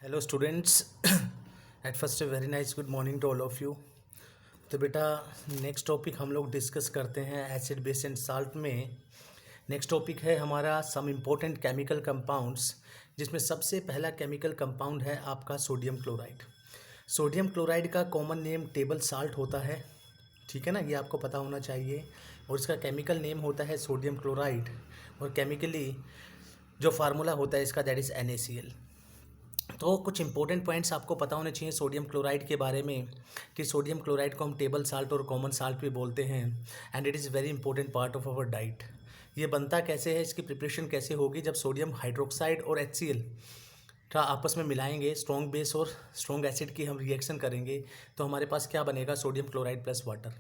Hello students. At first very nice good morning to all of you. तो बेटा next topic हम लोग discuss करते हैं एसिड बेस एंड साल्ट में। नेक्स्ट टॉपिक है हमारा सम इम्पोर्टेंट केमिकल कंपाउंड्स, जिसमें सबसे पहला केमिकल कंपाउंड है आपका सोडियम क्लोराइड। सोडियम क्लोराइड का कॉमन नेम टेबल साल्ट होता है, ठीक है ना, ये आपको पता होना चाहिए। और इसका केमिकल नेम होता है सोडियम क्लोराइड, और केमिकली जो फार्मूला होता है इसका दैट इज़ NaCl। तो कुछ इंपॉर्टेंट पॉइंट्स आपको पता होने चाहिए सोडियम क्लोराइड के बारे में, कि सोडियम क्लोराइड को हम टेबल साल्ट और कॉमन साल्ट भी बोलते हैं, and it is very important part of our diet. ये बनता कैसे है, इसकी प्रिपरेशन कैसे होगी, जब सोडियम हाइड्रोक्साइड और HCl का आपस में मिलाएंगे, स्ट्रॉन्ग बेस और स्ट्रॉन्ग एसिड की हम रिएक्शन करेंगे, तो हमारे पास क्या बनेगा, सोडियम क्लोराइड प्लस वाटर।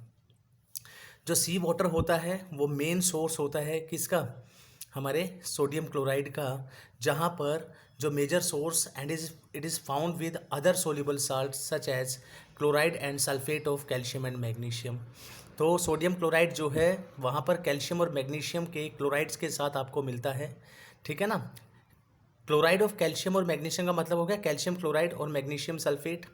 जो सी वाटर होता है वो मेन सोर्स होता है किसका, हमारे सोडियम क्लोराइड का, जहाँ पर जो major source and it is found with other soluble salt such as chloride and sulphate of calcium and magnesium. तो सोडियम क्लोराइड जो है वहाँ पर कैल्शियम और मैग्नीशियम के क्लोराइड्स के साथ आपको मिलता है, ठीक है ना। क्लोराइड ऑफ कैल्शियम और मैग्नीशियम का मतलब हो गया कैल्शियम क्लोराइड और मैग्नीशियम सल्फेट,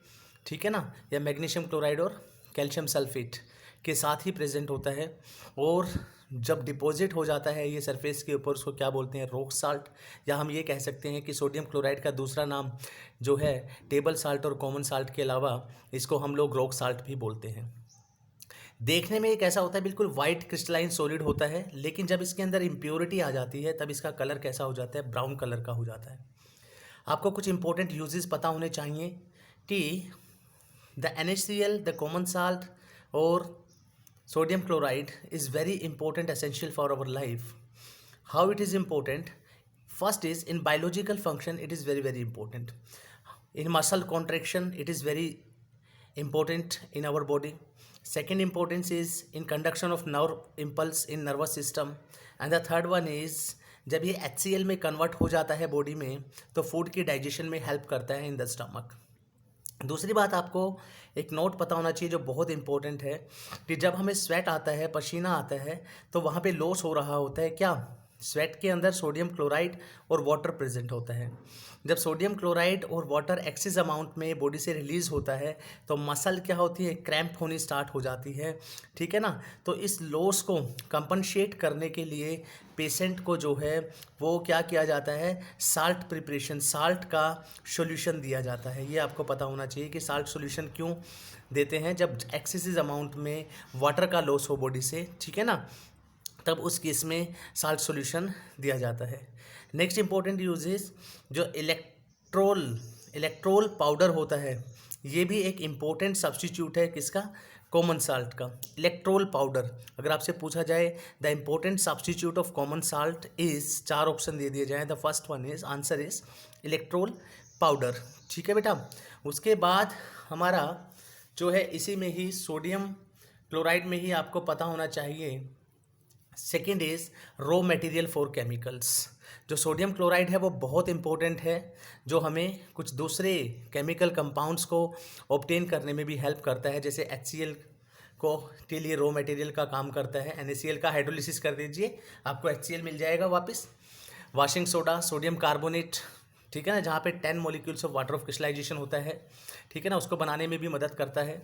ठीक है ना, या मैग्नीशियम क्लोराइड और कैल्शियम सल्फेट के साथ ही प्रेजेंट होता है। और जब डिपॉजिट हो जाता है ये सरफेस के ऊपर, उसको क्या बोलते हैं, रॉक साल्ट, या हम ये कह सकते हैं कि सोडियम क्लोराइड का दूसरा नाम जो है टेबल साल्ट और कॉमन साल्ट के अलावा इसको हम लोग रॉक साल्ट भी बोलते हैं। देखने में एक ऐसा होता है, बिल्कुल वाइट क्रिस्टलाइन सॉलिड होता है, लेकिन जब इसके अंदर इम्प्योरिटी आ जाती है तब इसका कलर कैसा हो जाता है, ब्राउन कलर का हो जाता है। आपको कुछ इंपॉर्टेंट यूजेस पता होने चाहिए कि the NaCl, the common salt और sodium chloride is very important, essential for our life. How it is important? First is in biological function it is very important. In muscle contraction it is very important in our body. Second importance is in conduction of nerve impulse in nervous system. And the third one is जब ये HCl में convert हो जाता है body में, तो food की digestion में हेल्प करता है इन द स्टमक। दूसरी बात आपको एक नोट पता होना चाहिए जो बहुत इंपॉर्टेंट है, कि जब हमें स्वेट आता है, पसीना आता है, तो वहाँ पे लॉस हो रहा होता है क्या, स्वेट के अंदर सोडियम क्लोराइड और वाटर प्रेजेंट होता है। जब सोडियम क्लोराइड और वाटर एक्सेस अमाउंट में बॉडी से रिलीज़ होता है तो मसल क्या होती है, क्रैम्प होनी स्टार्ट हो जाती है, ठीक है ना। तो इस लॉस को कंपनशेट करने के लिए पेशेंट को जो है वो क्या किया जाता है, साल्ट प्रिपरेशन, साल्ट का सॉल्यूशन दिया जाता है। ये आपको पता होना चाहिए कि साल्ट सॉल्यूशन क्यों देते हैं, जब एक्सेसिव अमाउंट में वाटर का लॉस हो बॉडी से, ठीक है ना, तब उस केस में साल्ट सॉल्यूशन दिया जाता है। नेक्स्ट इंपॉर्टेंट यूजेस जो इलेक्ट्रोल पाउडर होता है, ये भी एक इम्पोर्टेंट सब्स्टिट्यूट है किसका, कॉमन साल्ट का। इलेक्ट्रोल पाउडर, अगर आपसे पूछा जाए the important substitute of common salt is, 4 option दे दिए जाए, the first one is, answer is Electral powder, ठीक है बेटा। उसके बाद हमारा जो है इसी में ही सोडियम क्लोराइड में ही आपको पता होना चाहिए, second is raw material for chemicals. जो सोडियम क्लोराइड है वो बहुत इंपॉर्टेंट है, जो हमें कुछ दूसरे केमिकल कंपाउंड्स को ऑब्टेन करने में भी हेल्प करता है, जैसे HCl को के लिए रॉ मटेरियल का काम करता है। NaCl का हाइड्रोलिसिस कर दीजिए, आपको HCl मिल जाएगा वापस। वॉशिंग सोडा, सोडियम कार्बोनेट, ठीक है ना, जहाँ पे 10 molecules of water of crystallisation होता है, ठीक है ना, उसको बनाने में भी मदद करता है।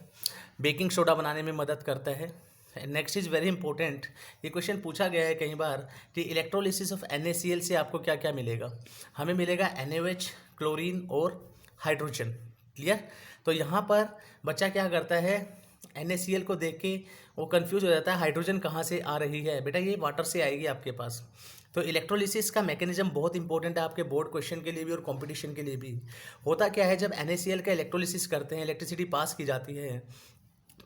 बेकिंग सोडा बनाने में मदद करता है। नेक्स्ट इज़ वेरी इंपॉर्टेंट, ये क्वेश्चन पूछा गया है कई बार कि इलेक्ट्रोलिसिस ऑफ NaCl से आपको क्या क्या मिलेगा, हमें मिलेगा NaOH, क्लोरीन और हाइड्रोजन, क्लियर। तो यहाँ पर बच्चा क्या करता है, NaCl को देख के वो कंफ्यूज हो जाता है, हाइड्रोजन कहाँ से आ रही है, बेटा ये वाटर से आएगी आपके पास। तो इलेक्ट्रोलिसिस का मैकेनिज्म बहुत इंपॉर्टेंट है आपके बोर्ड क्वेश्चन के लिए भी और कंपटीशन के लिए भी। होता क्या है, जब NaCl का इलेक्ट्रोलिसिस करते हैं, इलेक्ट्रिसिटी पास की जाती है,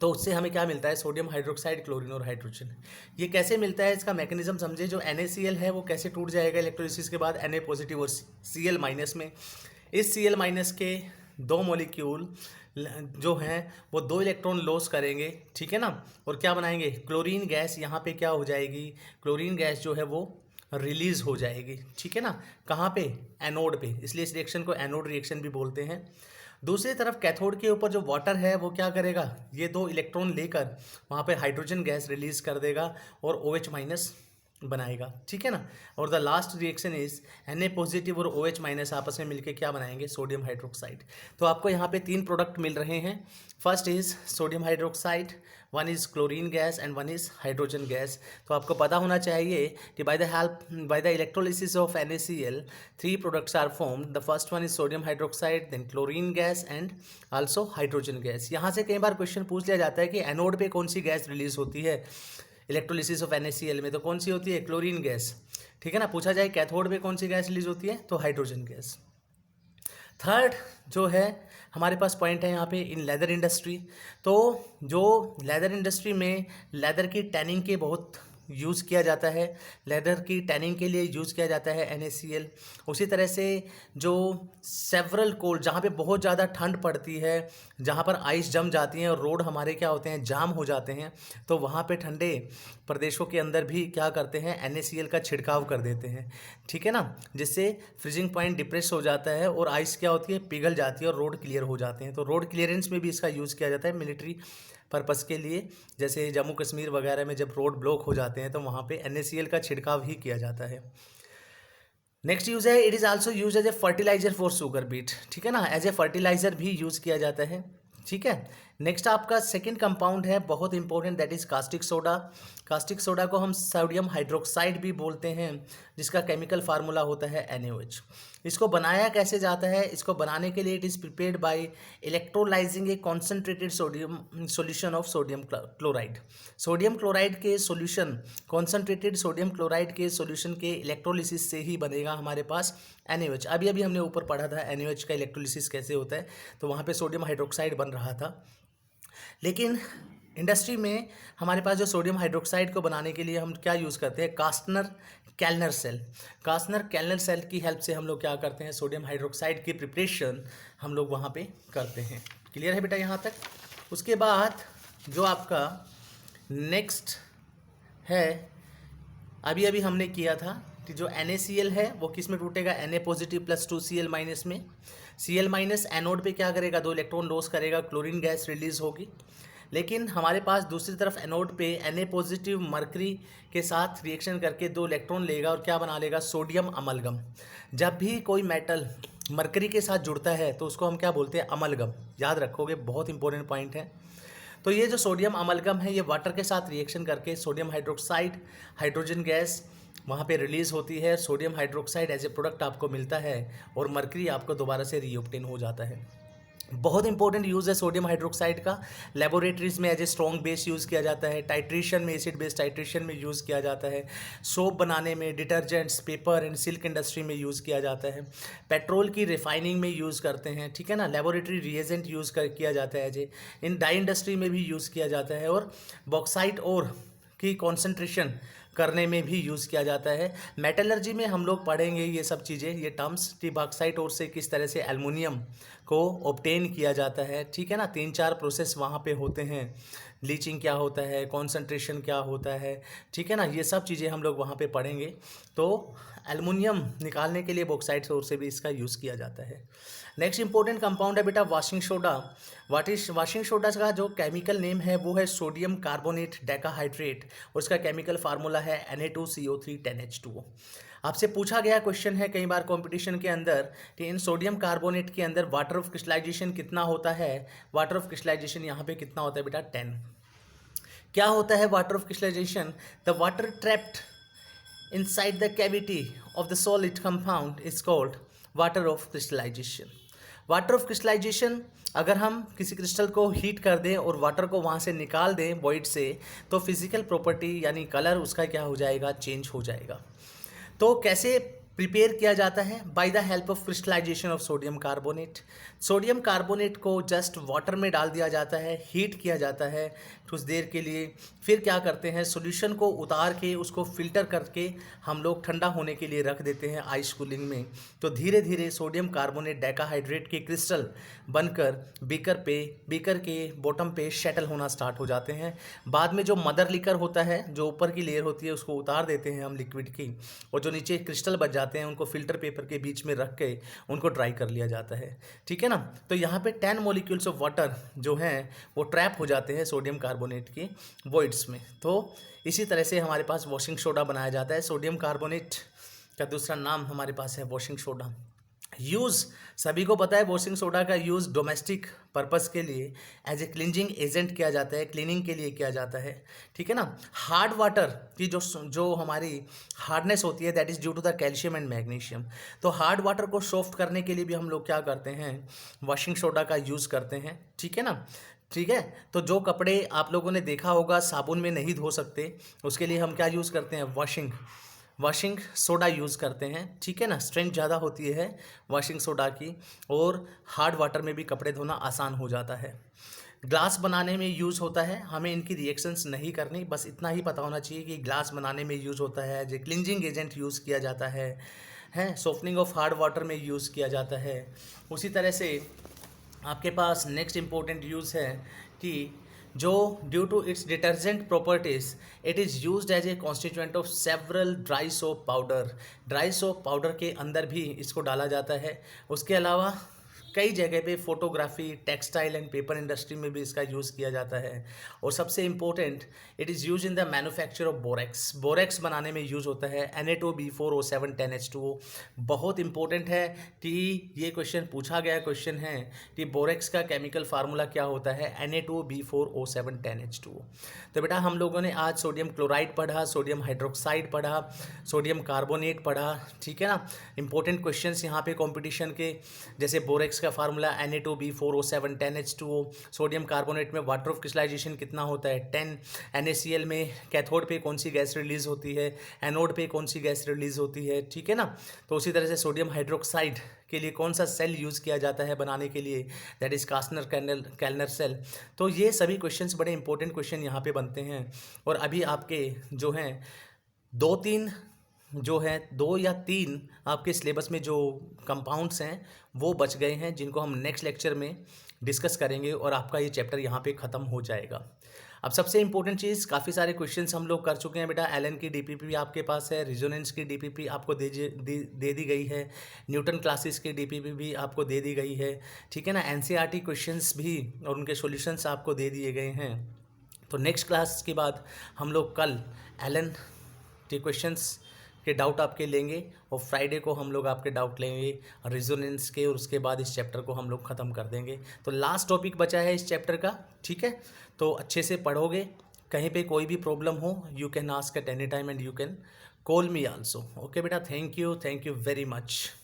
तो उससे हमें क्या मिलता है, सोडियम हाइड्रोक्साइड, क्लोरीन और हाइड्रोजन। ये कैसे मिलता है, इसका मैकेनिज्म समझे। जो NaCl है वो कैसे टूट जाएगा इलेक्ट्रोलिसिस के बाद, Na पॉजिटिव और Cl माइनस में। इस Cl माइनस के 2 मॉलिक्यूल जो हैं वो 2 इलेक्ट्रॉन लॉस करेंगे, ठीक है ना, और क्या बनाएंगे, क्लोरीन गैस। यहाँ पे क्या हो जाएगी, क्लोरीन गैस जो है वो रिलीज हो जाएगी, ठीक है ना, कहाँ पे, एनोड पे, इसलिए इस रिएक्शन को एनोड रिएक्शन भी बोलते हैं। दूसरी तरफ कैथोड के ऊपर जो वाटर है वो क्या करेगा, ये 2 इलेक्ट्रॉन लेकर वहाँ पे हाइड्रोजन गैस रिलीज कर देगा और OH माइनस बनाएगा, ठीक है ना। और the last reaction is Na positive और OH माइनस आपस में मिलकर क्या बनाएंगे, सोडियम हाइड्रोक्साइड। तो आपको यहाँ पे 3 प्रोडक्ट मिल रहे हैं। First is sodium hydroxide, one is chlorine gas and one is hydrogen gas. तो आपको पता होना चाहिए कि by the electrolysis of NaCl 3 products are formed. The first one is sodium hydroxide, then chlorine gas and also hydrogen gas. यहाँ से कई बार question पूछ लिया जाता है कि एनोड पे कौन सी गैस रिलीज होती है इलेक्ट्रोलिसिस ऑफ NaCl में, तो कौन सी होती है, क्लोरीन गैस, ठीक है ना। पूछा जाए कैथोड में कौन सी गैस रिलीज होती है, तो हाइड्रोजन गैस। थर्ड जो है हमारे पास पॉइंट है यहाँ पे इन लेदर इंडस्ट्री। तो जो लेदर इंडस्ट्री में लेदर की टैनिंग के बहुत यूज़ किया जाता है, लेदर की टैनिंग के लिए यूज़ किया जाता है NaCl। उसी तरह से जो सेवरल कोल्ड, जहाँ पे बहुत ज़्यादा ठंड पड़ती है, जहाँ पर आइस जम जाती हैं और रोड हमारे क्या होते हैं, जाम हो जाते हैं, तो वहाँ पे ठंडे प्रदेशों के अंदर भी क्या करते हैं, NaCl का छिड़काव कर देते हैं, ठीक है ना, जिससे फ्रीजिंग पॉइंट डिप्रेस हो जाता है और आइस क्या होती है, पिघल जाती है और रोड क्लियर हो जाते हैं। तो रोड क्लियरेंस में भी इसका यूज़ किया जाता है मिलिट्री पर्पस के लिए। जैसे जम्मू कश्मीर वगैरह में जब रोड ब्लॉक हो जाते हैं तो वहाँ पे NaCl का छिड़काव ही किया जाता है। नेक्स्ट यूज़ है, it is also use as a fertiliser for sugar beet, ठीक है ना, एज ए फर्टिलाइजर भी यूज़ किया जाता है, ठीक है। नेक्स्ट आपका सेकंड कंपाउंड है बहुत important, that is caustic soda. Caustic soda को हम सोडियम हाइड्रोक्साइड भी बोलते हैं, जिसका केमिकल फार्मूला होता है NaOH। इसको बनाया कैसे जाता है, इसको बनाने के लिए it is prepared by electrolysing A concentrated sodium solution of sodium chloride. Sodium chloride के सॉल्यूशन, कॉन्सेंट्रेटेड सोडियम क्लोराइड के सॉल्यूशन के इलेक्ट्रोलिसिस से ही बनेगा हमारे पास NaOH। अभी अभी हमने ऊपर पढ़ा था NaOH का इलेक्ट्रोलिसिस कैसे होता है, तो वहाँ पे सोडियम हाइड्रोक्साइड बन रहा था। लेकिन इंडस्ट्री में हमारे पास जो सोडियम हाइड्रोक्साइड को बनाने के लिए हम क्या यूज़ करते हैं, कास्टनर कैल्नर सेल। कास्टनर कैल्नर सेल की हेल्प से हम लोग क्या करते हैं, सोडियम हाइड्रोक्साइड की प्रिपरेशन हम लोग वहाँ पे करते हैं। क्लियर है बेटा यहाँ तक। उसके बाद जो आपका नेक्स्ट है, अभी अभी हमने किया था कि जो NaCl है वो किस में टूटेगा, Na positive plus 2Cl minus में। Cl माइनस एनोड पे क्या करेगा, 2 इलेक्ट्रॉन लॉस करेगा, क्लोरीन गैस रिलीज होगी। लेकिन हमारे पास दूसरी तरफ एनोड पे Na पॉजिटिव मरकरी के साथ रिएक्शन करके 2 इलेक्ट्रॉन लेगा और क्या बना लेगा, सोडियम अमलगम। जब भी कोई मेटल मरकरी के साथ जुड़ता है तो उसको हम क्या बोलते हैं, अमलगम। याद रखोगे, बहुत इंपॉर्टेंट पॉइंट है। तो ये जो सोडियम अमलगम है ये वाटर के साथ रिएक्शन करके सोडियम हाइड्रोक्साइड, हाइड्रोजन गैस वहाँ पे रिलीज़ होती है। Sodium hydroxide as a product आपको मिलता है और मरकरी आपको दोबारा से रीऑब्टेन हो जाता है। बहुत इंपॉर्टेंट यूज़ है सोडियम हाइड्रोक्साइड का। लेबोरेटरीज में as a strong base use किया जाता है, टाइट्रेशन में, एसिड बेस टाइट्रेशन में यूज़ किया जाता है, सोप बनाने में, detergents, paper and silk industry में यूज़ किया जाता है, पेट्रोल की रिफाइनिंग में यूज़ करते हैं, ठीक है ना। लेबोरेटरी रिएजेंट यूज़ किया जाता है as a, in dye industry में भी यूज़ किया जाता है, और बॉक्साइट और की कॉन्सेंट्रेशन करने में भी यूज़ किया जाता है। मेटलर्जी में हम लोग पढ़ेंगे ये सब चीज़ें, ये टर्म्स, कि बॉक्साइट और से किस तरह से एल्युमिनियम को ऑब्टेन किया जाता है, ठीक है ना। 3-4 प्रोसेस वहाँ पे होते हैं, लीचिंग क्या होता है, कॉन्सेंट्रेशन क्या होता है, ठीक है ना, ये सब चीज़ें हम लोग वहाँ पे पढ़ेंगे। तो एल्युमिनियम निकालने के लिए बॉक्साइट सोर्स से भी इसका यूज़ किया जाता है। नेक्स्ट इंपॉर्टेंट कंपाउंड है बेटा वाशिंग सोडा। वाशिंग सोडा का जो केमिकल नेम है वो है सोडियम कार्बोनेट डेकाहाइड्रेट, और उसका केमिकल फार्मूला है Na2CO3 10H2O। आपसे पूछा गया क्वेश्चन है कई बार कंपटीशन के अंदर कि इन सोडियम कार्बोनेट के अंदर वाटर ऑफ क्रिस्टलाइजेशन कितना होता है। वाटर ऑफ क्रिस्टलाइजेशन यहाँ पे कितना होता है बेटा, 10। क्या होता है water of crystallisation, the water trapped inside the cavity of the solid compound is called water of crystallization। Water of crystallisation, अगर हम किसी क्रिस्टल को हीट कर दें और वाटर को वहाँ से निकाल दें वॉइड से, तो फिजिकल प्रॉपर्टी यानी कलर उसका क्या हो जाएगा, चेंज हो जाएगा। तो कैसे प्रिपेयर किया जाता है, by the help of crystallisation of sodium carbonate. Sodium carbonate को जस्ट वाटर में डाल दिया जाता है, हीट किया जाता है कुछ देर के लिए, फिर क्या करते हैं, सॉल्यूशन को उतार के उसको फिल्टर करके हम लोग ठंडा होने के लिए रख देते हैं आइस कूलिंग में। तो धीरे धीरे सोडियम कार्बोनेट डेकाहाइड्रेट के क्रिस्टल बनकर बीकर के बॉटम पे सेटल होना स्टार्ट हो जाते हैं। बाद में जो मदर लिकर होता है, जो ऊपर की लेयर होती है, उसको उतार देते हैं हम लिक्विड की, और जो नीचे क्रिस्टल बच जाता जाते हैं उनको फिल्टर पेपर के बीच में रख के उनको ड्राई कर लिया जाता है, ठीक है ना। तो यहाँ पे 10 मॉलिक्यूल्स ऑफ वाटर जो हैं वो ट्रैप हो जाते हैं सोडियम कार्बोनेट की वॉइड्स में। तो इसी तरह से हमारे पास वॉशिंग सोडा बनाया जाता है। सोडियम कार्बोनेट का दूसरा नाम हमारे पास है वॉशिंग सोडा। यूज़ सभी को पता है, वॉशिंग सोडा का यूज़ डोमेस्टिक पर्पस के लिए एज ए क्लिनजिंग एजेंट किया जाता है, क्लीनिंग के लिए किया जाता है, ठीक है ना। हार्ड वाटर की जो हमारी हार्डनेस होती है that is due to the calcium and magnesium. तो हार्ड वाटर को सॉफ्ट करने के लिए भी हम लोग क्या करते हैं, वॉशिंग सोडा का यूज़ करते हैं, ठीक है ना। ठीक है, तो जो कपड़े आप लोगों ने देखा होगा साबुन में नहीं धो सकते, उसके लिए हम क्या यूज़ करते हैं, वॉशिंग सोडा यूज़ करते हैं, ठीक है ना। स्ट्रेंथ ज़्यादा होती है वॉशिंग सोडा की और हार्ड वाटर में भी कपड़े धोना आसान हो जाता है। ग्लास बनाने में यूज़ होता है, हमें इनकी रिएक्शंस नहीं करनी, बस इतना ही पता होना चाहिए कि ग्लास बनाने में यूज़ होता है, जो क्लिनजिंग एजेंट यूज़ किया जाता है सॉफ्टनिंग ऑफ हार्ड वाटर में यूज़ किया जाता है। उसी तरह से आपके पास नेक्स्ट इम्पोर्टेंट यूज़ है कि जो due to its detergent properties it is used as a constituent of several dry soap powder के अंदर भी इसको डाला जाता है। उसके अलावा कई जगह पे photography, textile and paper industry में भी इसका यूज़ किया जाता है। और सबसे important, it is use in the manufacture of borax बनाने में यूज़ होता है, Na2B4O7 10H2O। बहुत इंपॉर्टेंट है कि ये क्वेश्चन पूछा गया क्वेश्चन है कि बोरेक्स का केमिकल फार्मूला क्या होता है, Na2B4O7 10H2O। तो बेटा हम लोगों ने आज सोडियम क्लोराइड पढ़ा, सोडियम हाइड्रोक्साइड पढ़ा, सोडियम कार्बोनेट पढ़ा, ठीक है ना। इंपॉर्टेंट क्वेश्चंस यहाँ पे कंपटीशन के, जैसे बोरेक्स का formula Na2B4O7 10H2O, sodium carbonate में वाटर ऑफ क्रिस्टलाइजेशन कितना होता है 10, NaCl में कैथोड पे कौन सी गैस रिलीज होती है, एनोड पे कौन सी गैस रिलीज होती है, ठीक है ना। तो उसी तरह से सोडियम हाइड्रोक्साइड के लिए कौन सा सेल यूज़ किया जाता है बनाने के लिए, दैट इज़ कैल्नर सेल। तो ये सभी क्वेश्चंस बड़े इंपॉर्टेंट क्वेश्चन यहाँ पे बनते हैं। और अभी आपके जो हैं 2 या 3 आपके सिलेबस में जो कंपाउंड्स हैं वो बच गए हैं, जिनको हम नेक्स्ट लेक्चर में डिस्कस करेंगे और आपका ये चैप्टर यहाँ पे ख़त्म हो जाएगा। अब सबसे इंपॉर्टेंट चीज़, काफ़ी सारे क्वेश्चंस हम लोग कर चुके हैं बेटा। एलन की डीपीपी आपके पास है, रेजोनेंस की डीपीपी आपको दे दी गई है, न्यूटन क्लासेस की डीपीपी भी आपको दे दी गई है, ठीक है ना। एनसीईआरटी क्वेश्चंस भी और उनके सॉल्यूशंस आपको दे दिए गए हैं। तो नेक्स्ट क्लास के बाद हम लोग कल एलन के क्वेश्चंस के डाउट आपके लेंगे और फ्राइडे को हम लोग आपके डाउट लेंगे रेजोनेंस के, और उसके बाद इस चैप्टर को हम लोग ख़त्म कर देंगे। तो लास्ट टॉपिक बचा है इस चैप्टर का, ठीक है। तो अच्छे से पढ़ोगे, कहीं पे कोई भी प्रॉब्लम हो you can ask at any time and you can call me also. Okay बेटा, थैंक यू वेरी मच।